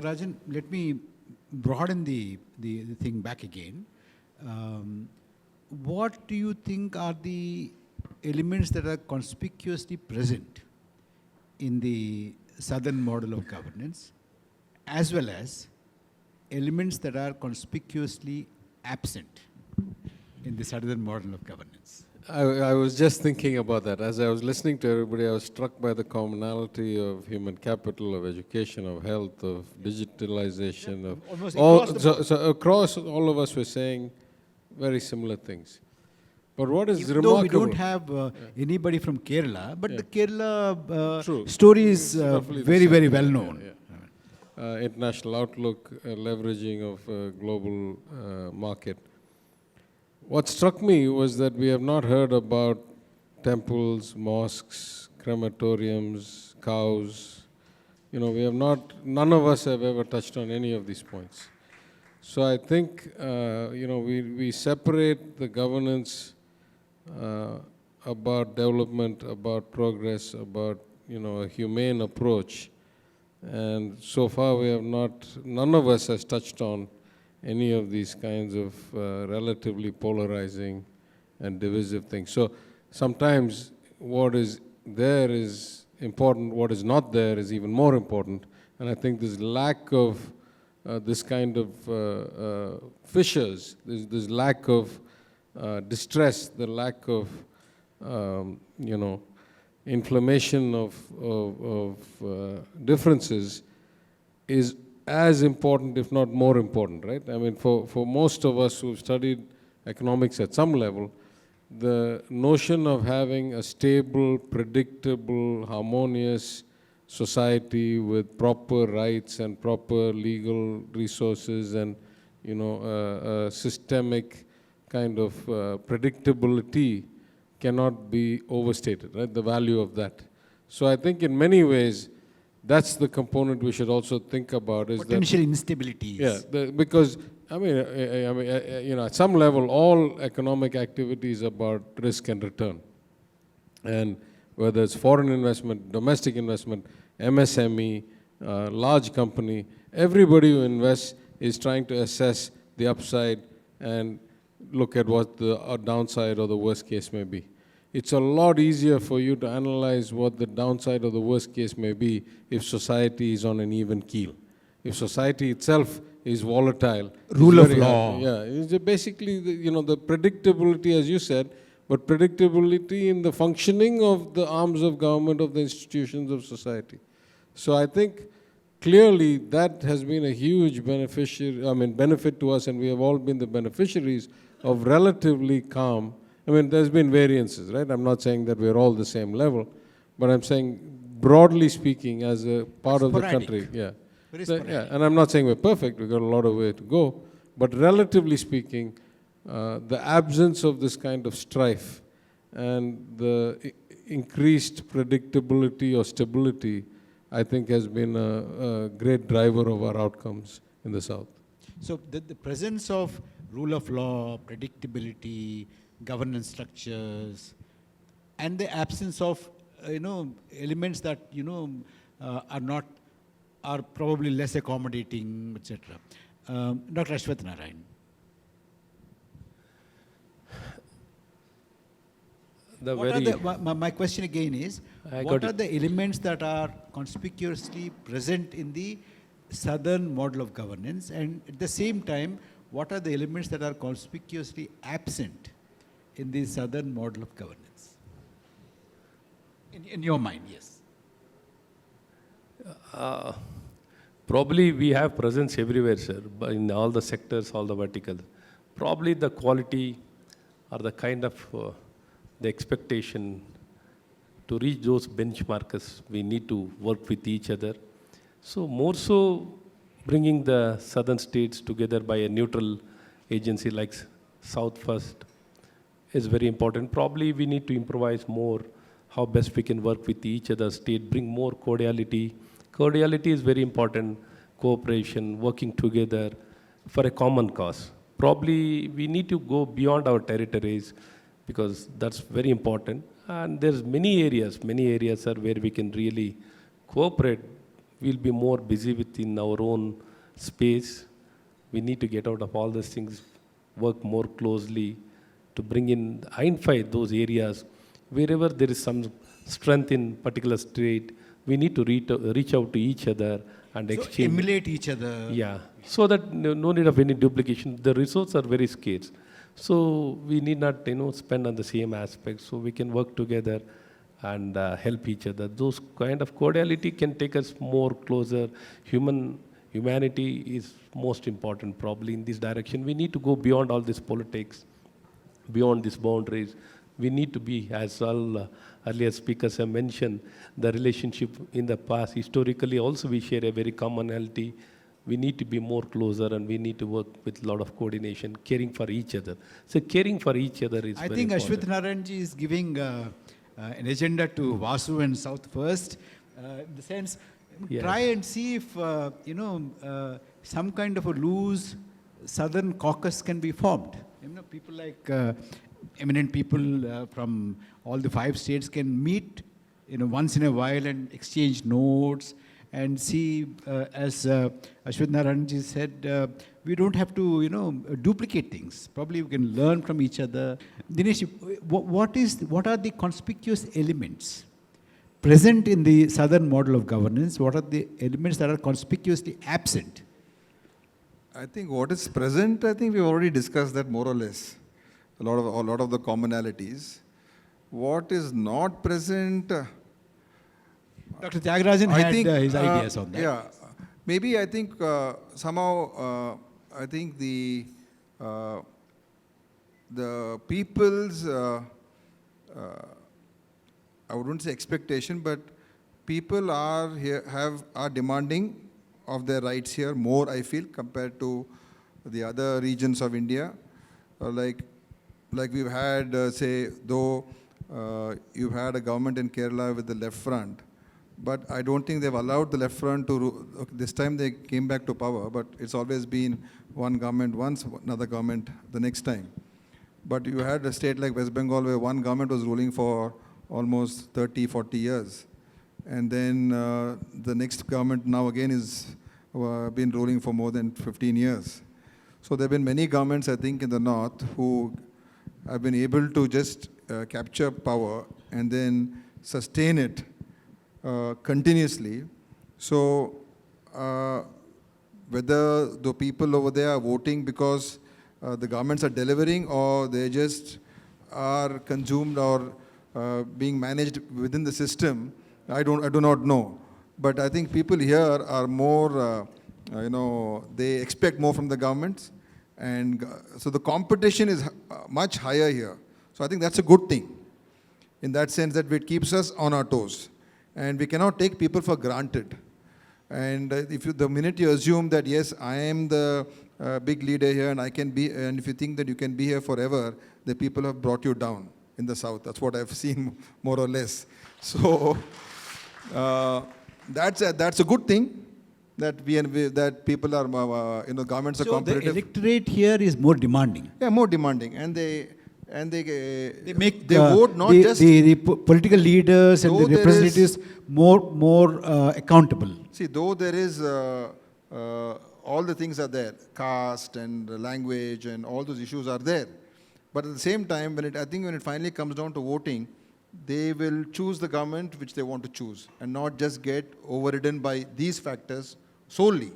Thiagarajan, let me broaden the thing back again. What do you think are the elements that are conspicuously present in the southern model of governance, as well as elements that are conspicuously absent in the southern model of governance? I was just thinking about that. As I was listening to everybody, I was struck by the commonality of human capital, of education, of health, of digitalization, of almost all. across the board. So across, all of us were saying very similar things. But what is Even remarkable? though we don't have anybody from Kerala, but the Kerala True. story is It's roughly the very, same. very well known. International outlook, leveraging of global market. What struck me was that we have not heard about temples, mosques, crematoriums, cows. You know, we have not, none of us have ever touched on any of these points. So I think, you know, we separate the governance about development, about progress, about, you know, a humane approach. And so far we have not, none of us has touched on any of these kinds of relatively polarizing and divisive things. So sometimes what is there is important, what is not there is even more important. And I think this lack of this kind of fissures, this lack of distress, the lack of, you know, inflammation of differences is as important, if not more important, right? I mean, for most of us who've studied economics at some level, the notion of having a stable, predictable, harmonious society with proper rights and proper legal resources and, you know, a systemic kind of predictability cannot be overstated, right? The value of that. So I think in many ways, that's the component we should also think about. Is potential that, instabilities. Yeah, because I mean, you know, at some level, all economic activity is about risk and return, and whether it's foreign investment, domestic investment, MSME, large company, everybody who invests is trying to assess the upside and look at what the downside or the worst case may be. It's a lot easier for you to analyze what the downside or the worst case may be if society is on an even keel. If society itself is volatile. Rule of law. Yeah, it's basically, you know, the predictability, as you said, but predictability in the functioning of the arms of government, of the institutions of society. So I think clearly that has been a huge benefit to us, and we have all been the beneficiaries of relatively calm. I mean, there's been variances, right? I'm not saying that we're all the same level, but I'm saying, broadly speaking, as a part of the country, yeah. And I'm not saying we're perfect, we've got a lot of way to go, but relatively speaking, the absence of this kind of strife and the increased predictability or stability, I think, has been a great driver of our outcomes in the South. So the presence of rule of law, predictability, governance structures, and the absence of elements that are probably less accommodating, etc. Dr. Ashwath Narayan. My question again is, what are the elements that are conspicuously present in the southern model of governance, and at the same time, what are the elements that are conspicuously absent in the southern model of governance? In your mind, yes. Probably we have presence everywhere, sir, in all the sectors, all the verticals. Probably the quality or the kind of the expectation to reach those benchmarks, we need to work with each other. So more so bringing the southern states together by a neutral agency like South First is very important. Probably we need to improvise more how best we can work with each other state, bring more cordiality. Cordiality is very important, cooperation, working together for a common cause. Probably we need to go beyond our territories because that's very important. And there's many areas are where we can really cooperate. We'll be more busy with within our own space. We need to get out of all these things, work more closely to bring in, identify those areas wherever there is some strength in particular state. We need to reach out to each other and So exchange. emulate each other. Yeah, so that no need of any duplication. The resources are very scarce. So we need not, spend on the same aspects. So we can work together and help each other. Those kind of cordiality can take us more closer. Humanity is most important probably in this direction. We need to go beyond all this politics, beyond these boundaries. We need to be, as all earlier speakers have mentioned, the relationship in the past, historically also we share a very commonality. We need to be more closer and we need to work with a lot of coordination, caring for each other. So caring for each other is I very think important. Ashwath Narayan ji is giving an agenda to Vasu and South first. In the sense, Yes. try and see if, some kind of a loose Southern caucus can be formed. People like eminent people from all the 5 states can meet, once in a while and exchange notes and see, as Ashwath Narayan ji said, we don't have to, duplicate things. Probably we can learn from each other. Dinesh, what are the conspicuous elements present in the Southern model of governance? What are the elements that are conspicuously absent? I think what is present, I think we've already discussed that more or less. A lot of the commonalities. What is not present, Dr. Thiaga Rajan had his ideas on that. Yeah, maybe I think somehow I think the people's I wouldn't say expectation, but people are demanding of their rights here more, I feel, compared to the other regions of India. Like we've had, say, though you've had a government in Kerala with the left front, but I don't think they've allowed the left front to, this time they came back to power, but it's always been one government once, another government the next time. But you had a state like West Bengal where one government was ruling for almost 30, 40 years. And then the next government now again is been ruling for more than 15 years. So there have been many governments, I think, in the north who have been able to just capture power and then sustain it continuously. So whether the people over there are voting because the governments are delivering or they just are consumed or being managed within the system, I do not know. But I think people here are more, they expect more from the governments. And so the competition is much higher here. So I think that's a good thing in that sense that it keeps us on our toes. And we cannot take people for granted. And the minute you assume that, yes, I am the big leader here and I can be, and if you think that you can be here forever, the people have brought you down in the south. That's what I've seen more or less. So that's a good thing that that people are, governments are competitive. So the electorate here is more demanding. Yeah, more demanding, and they make vote not just the political leaders and the representatives more accountable. See, though there is all the things are there, caste and language and all those issues are there, but at the same time, I think when it finally comes down to voting, they will choose the government which they want to choose and not just get overridden by these factors solely.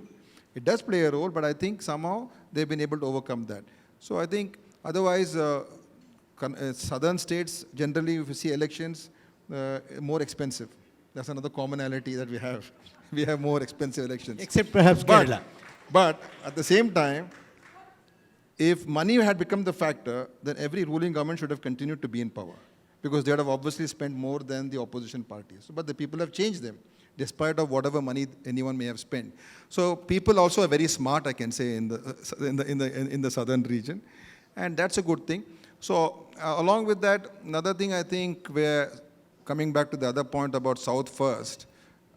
It does play a role, but I think somehow they've been able to overcome that. So I think otherwise, southern states, generally, if you see elections, more expensive. That's another commonality that we have. We have more expensive elections. Except perhaps Kerala. But at the same time, if money had become the factor, then every ruling government should have continued to be in power, because they would have obviously spent more than the opposition parties. But the people have changed them, despite of whatever money anyone may have spent. So people also are very smart, I can say, in the southern region, and that's a good thing. So along with that, another thing I think, we're coming back to the other point about South first,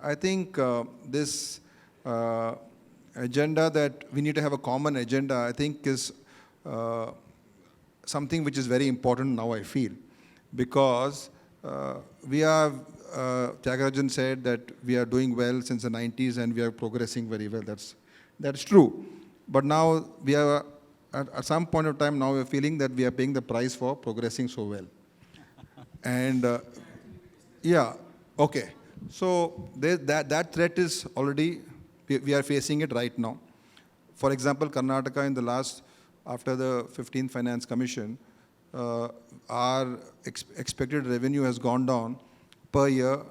I think this agenda that we need to have a common agenda, I think is something which is very important now, I feel, because we are Thiaga Rajan said that we are doing well since the 90s and we are progressing very well. That's true. But now we are, at some point of time now we are feeling that we are paying the price for progressing so well. And yeah, okay. So that threat is already, we are facing it right now. For example, Karnataka in the last, after the 15th Finance Commission, our expected revenue has gone down per year.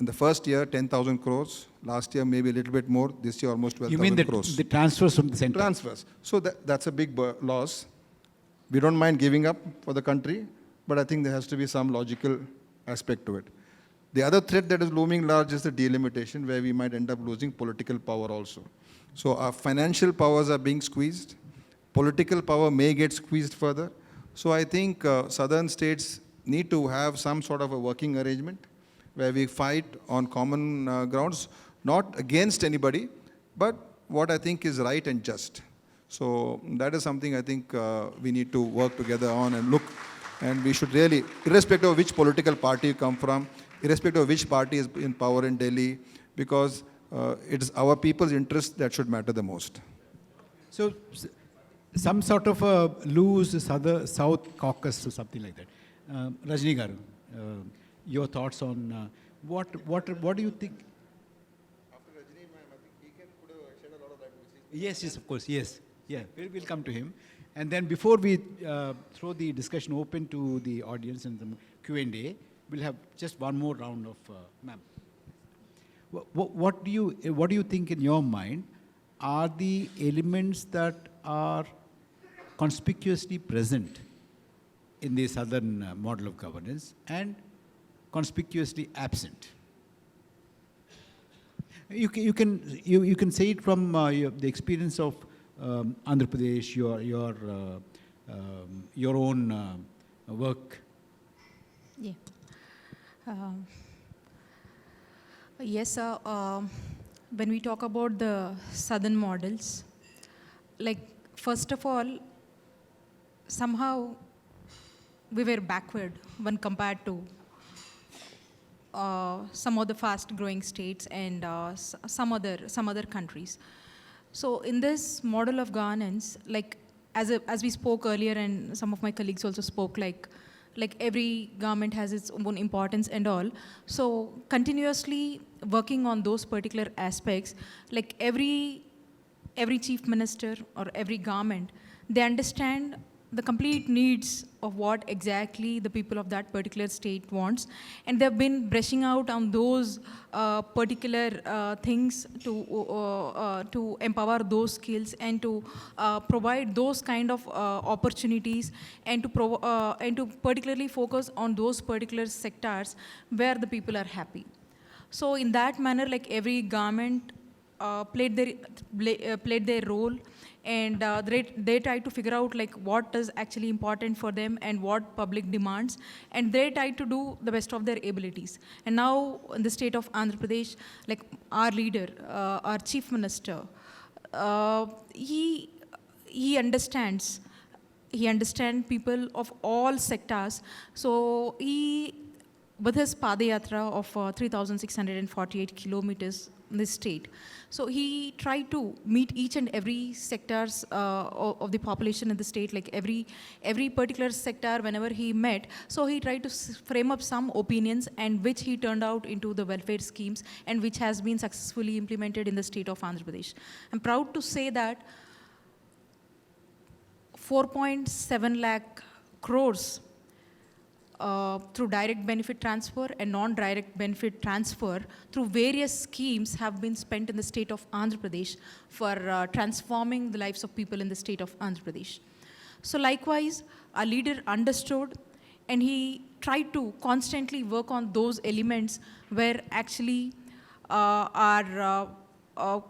In the first year, 10,000 crores. Last year, maybe a little bit more. This year, almost 12,000 crores. You mean the transfers from the center? Transfers. So that's a big loss. We don't mind giving up for the country, but I think there has to be some logical aspect to it. The other threat that is looming large is the delimitation, where we might end up losing political power also. So our financial powers are being squeezed. Political power may get squeezed further. So I think southern states need to have some sort of a working arrangement where we fight on common grounds, not against anybody, but what I think is right and just. So that is something I think we need to work together on and look, and we should really, irrespective of which political party you come from, irrespective of which party is in power in Delhi, because it is our people's interest that should matter the most. So some sort of a loose South caucus or something like that. Rajini garu, your thoughts on what do you think? After Rajini, I think he can shed a lot of light. Yes, of course, yes. Yeah, we'll come to him. And then before we throw the discussion open to the audience and the Q&A, we'll have just one more round of, ma'am. What do you think in your mind are the elements that are conspicuously present in the southern model of governance and conspicuously absent? You can say it from the experience of Andhra Pradesh, your own work. Yeah. Yes, sir. When we talk about the southern models, like first of all, somehow we were backward when compared to some of the fast-growing states and some other countries. So in this model of governance, like as we spoke earlier, and some of my colleagues also spoke, like every government has its own importance and all. So continuously working on those particular aspects, like every chief minister or every government, they understand the complete needs of what exactly the people of that particular state wants, and they've been brushing out on those particular things to empower those skills and to provide those kind of opportunities, and to particularly focus on those particular sectors where the people are happy. So in that manner, like every government played their role, and they try to figure out like what is actually important for them and what public demands, and they try to do the best of their abilities. And now in the state of Andhra Pradesh, like our leader, our chief minister, he understands people of all sectors. So he, with his Padayatra of 3,648 kilometers in this state, so he tried to meet each and every sectors of the population in the state, like every particular sector whenever he met. So he tried to frame up some opinions, and which he turned out into the welfare schemes, and which has been successfully implemented in the state of Andhra Pradesh. I'm proud to say that 4.7 lakh crores through direct benefit transfer and non-direct benefit transfer through various schemes have been spent in the state of Andhra Pradesh for transforming the lives of people in the state of Andhra Pradesh. So likewise, our leader understood, and he tried to constantly work on those elements where actually are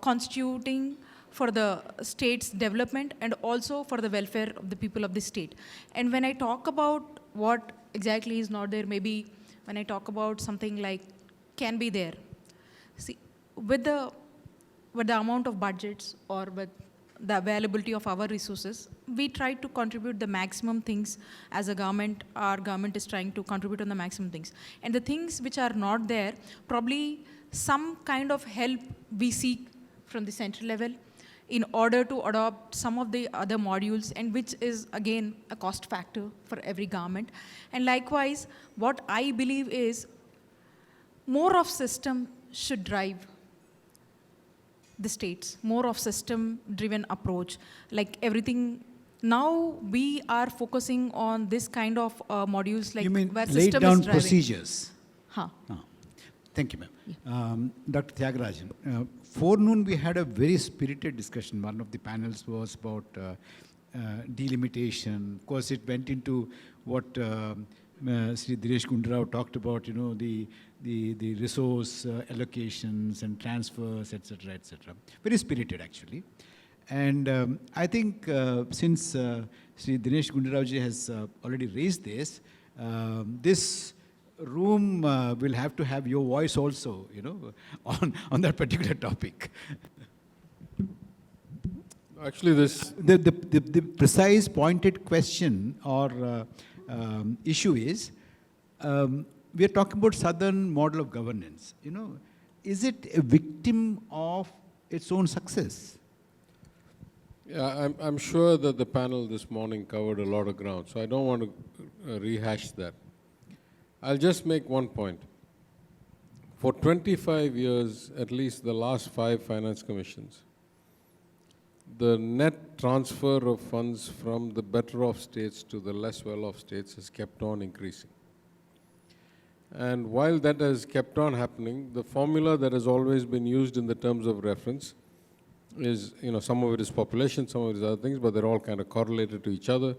constituting for the state's development and also for the welfare of the people of the state. And when I talk about what exactly is not there, maybe when I talk about something like can be there. See, with the amount of budgets or with the availability of our resources, we try to contribute the maximum things as a government. Our government is trying to contribute on the maximum things. And the things which are not there, probably some kind of help we seek from the central level in order to adopt some of the other modules, and which is again a cost factor for every government. And likewise, what I believe is more of system should drive the states, more of system-driven approach. Like everything, now we are focusing on this kind of modules, like You mean where laid system down is driving. procedures? Huh. Thank you, ma'am. Dr. Thiaga Rajan, forenoon we had a very spirited discussion. One of the panels was about delimitation. Of course, it went into what Sri Dinesh Gundu talked about, you know, the resource allocations and transfers, etc., etc. Very spirited, actually. And I think since Sri Dinesh Gundu has already raised this, this room will have to have your voice also, you know, on that particular topic. Actually, this The precise pointed question or issue is, we are talking about southern model of governance. You know, is it a victim of its own success? Yeah, I'm sure that the panel this morning covered a lot of ground, so I don't want to rehash that. I'll just make one point. For 25 years, at least the last 5 finance commissions, the net transfer of funds from the better off states to the less well off states has kept on increasing. And while that has kept on happening, the formula that has always been used in the terms of reference is, you know, some of it is population, some of it is other things, but they're all kind of correlated to each other.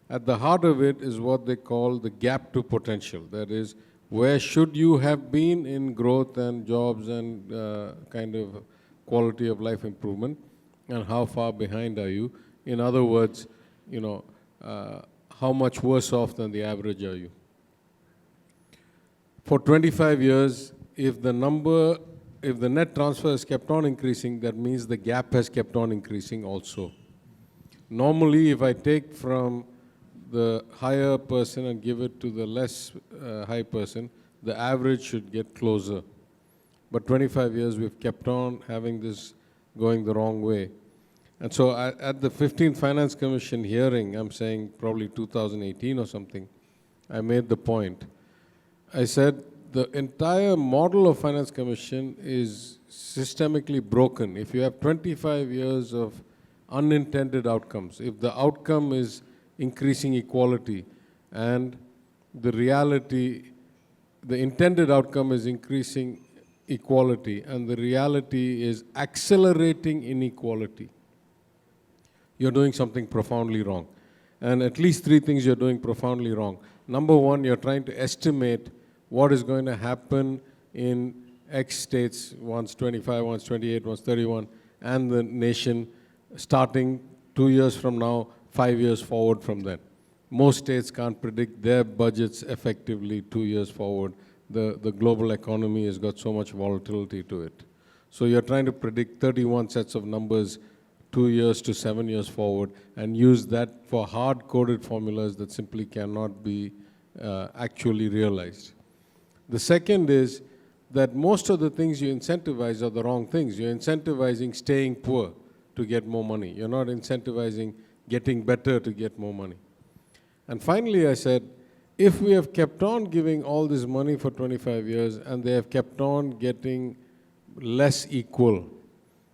At the heart of it is what they call the gap to potential. That is, where should you have been in growth and jobs and kind of quality of life improvement, and how far behind are you? In other words, you know, how much worse off than the average are you? For 25 years, if the net transfer has kept on increasing, that means the gap has kept on increasing also. Normally, if I take from the higher person and give it to the less high person, the average should get closer. But 25 years, we've kept on having this going the wrong way. And so at the 15th Finance Commission hearing, I'm saying probably 2018 or something, I made the point. I said the entire model of Finance Commission is systemically broken. If you have 25 years of unintended outcomes, if the outcome is increasing equality and the reality, the intended outcome is increasing equality and the reality is accelerating inequality, you're doing something profoundly wrong. And at least 3 things you're doing profoundly wrong. Number 1, you're trying to estimate what is going to happen in X states, once 25, once 28, once 31, and the nation starting 2 years from now, 5 years forward from then. Most states can't predict their budgets effectively 2 years forward. The global economy has got so much volatility to it. So you're trying to predict 31 sets of numbers 2 years to 7 years forward and use that for hard-coded formulas that simply cannot be actually realized. The second is that most of the things you incentivize are the wrong things. You're incentivizing staying poor to get more money. You're not incentivizing getting better to get more money. And finally, I said, if we have kept on giving all this money for 25 years and they have kept on getting less equal,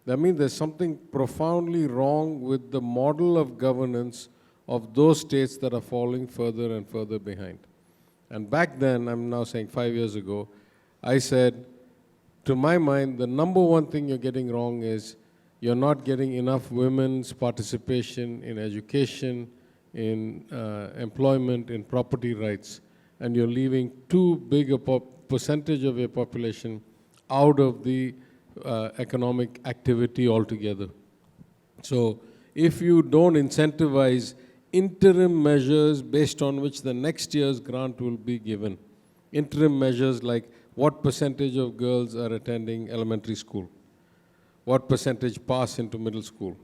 that means there's something profoundly wrong with the model of governance of those states that are falling further and further behind. And back then, I'm now saying 5 years ago, I said, to my mind, the number 1 thing you're getting wrong is you're not getting enough women's participation in education, in employment, in property rights, and you're leaving too big a percentage of your population out of the economic activity altogether. So if you don't incentivize interim measures based on which the next year's grant will be given, interim measures like what percentage of girls are attending elementary school, what percentage pass into middle school,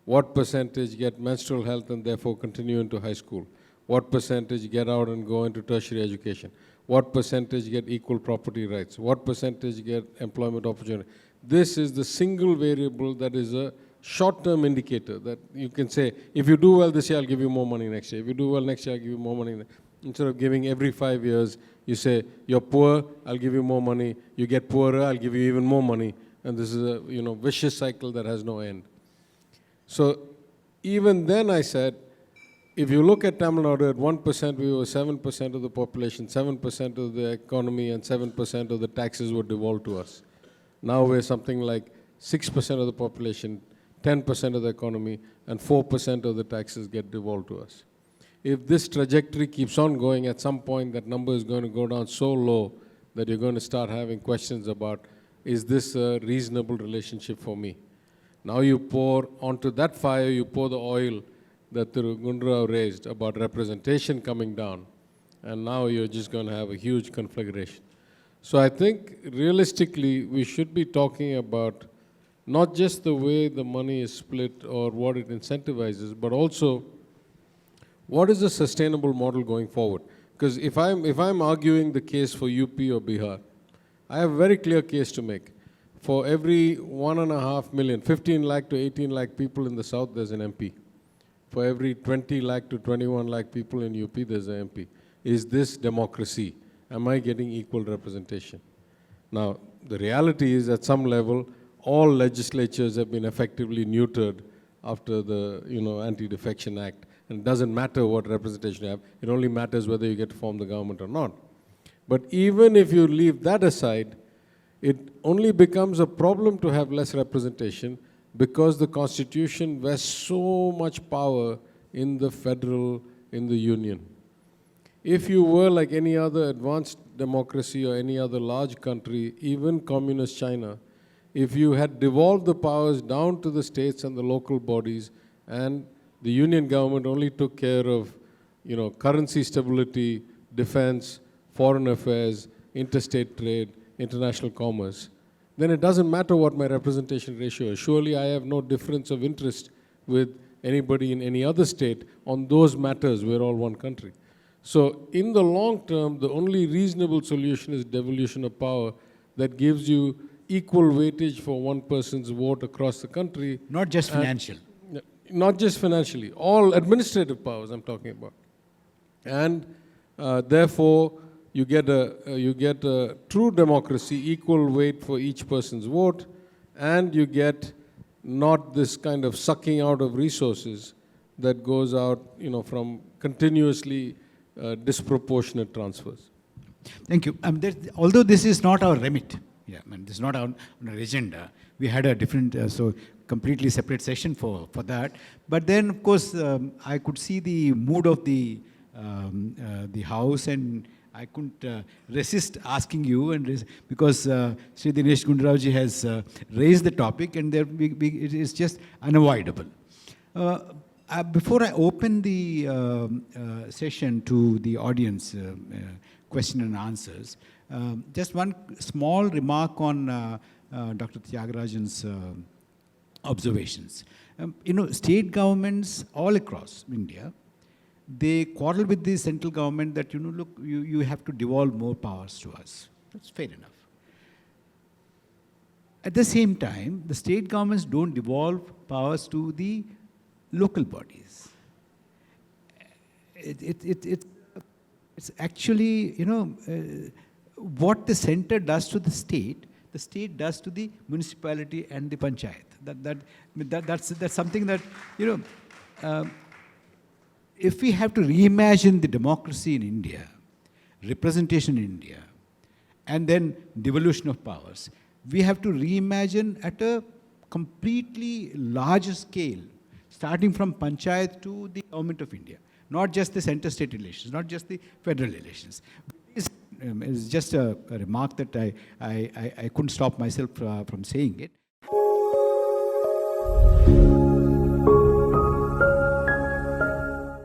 What percentage get menstrual health and therefore continue into high school? What percentage get out and go into tertiary education? What percentage get equal property rights? What percentage get employment opportunity? This is the single variable that is a short-term indicator that you can say, if you do well this year, I'll give you more money next year. If you do well next year, I'll give you more money. Instead of giving every 5 years, you say, you're poor, I'll give you more money. You get poorer, I'll give you even more money. And this is a vicious cycle that has no end. So even then I said, if you look at Tamil Nadu, at 1%, we were 7% of the population, 7% of the economy, and 7% of the taxes were devolved to us. Now we're something like 6% of the population, 10% of the economy, and 4% of the taxes get devolved to us. If this trajectory keeps on going, at some point that number is going to go down so low that you're going to start having questions about, is this a reasonable relationship for me? Now you pour onto that fire, you pour the oil that the Gundu raised about representation coming down, and now you're just going to have a huge conflagration. So I think realistically we should be talking about not just the way the money is split or what it incentivizes, but also what is a sustainable model going forward. Because if I'm arguing the case for UP or Bihar, I have a very clear case to make. For every 1.5 million, 15 lakh to 18 lakh people in the south, there's an MP. For every 20 lakh to 21 lakh people in UP, there's an MP. Is this democracy? Am I getting equal representation? Now, the reality is at some level, all legislatures have been effectively neutered after the Anti-Defection Act. And it doesn't matter what representation you have. It only matters whether you get to form the government or not. But even if you leave that aside, it only becomes a problem to have less representation because the Constitution vests so much power in the federal, in the union. If you were like any other advanced democracy or any other large country, even communist China, if you had devolved the powers down to the states and the local bodies, and the union government only took care of, currency stability, defense, foreign affairs, interstate trade, international commerce, then it doesn't matter what my representation ratio is. Surely I have no difference of interest with anybody in any other state on those matters. We're all one country. So in the long term, the only reasonable solution is devolution of power that gives you equal weightage for one person's vote across the country. Not just financial. Not just financially, all administrative powers I'm talking about. And therefore, you get a true democracy, equal weight for each person's vote, and you get not this kind of sucking out of resources that goes out, from continuously disproportionate transfers. Thank you. Although this is not our remit, this is not on our agenda. We had a different, completely separate session for that. But then, of course, I could see the mood of the house, and I couldn't resist asking you, and because Sri Dinesh Gundu has raised the topic, and it is just unavoidable. Before I open the session to the audience, question and answers, just one small remark on Dr. Thiaga Rajan's observations. State governments all across India, they quarrel with the central government that, look, you have to devolve more powers to us. That's fair enough. At the same time, the state governments don't devolve powers to the local bodies. It's actually, what the center does to the state does to the municipality and the panchayat. That's something that, if we have to reimagine the democracy in India, representation in India, and then devolution of powers, we have to reimagine at a completely larger scale, starting from panchayat to the government of India, not just the center-state relations, not just the federal relations. It's just a remark that I couldn't stop myself from saying it.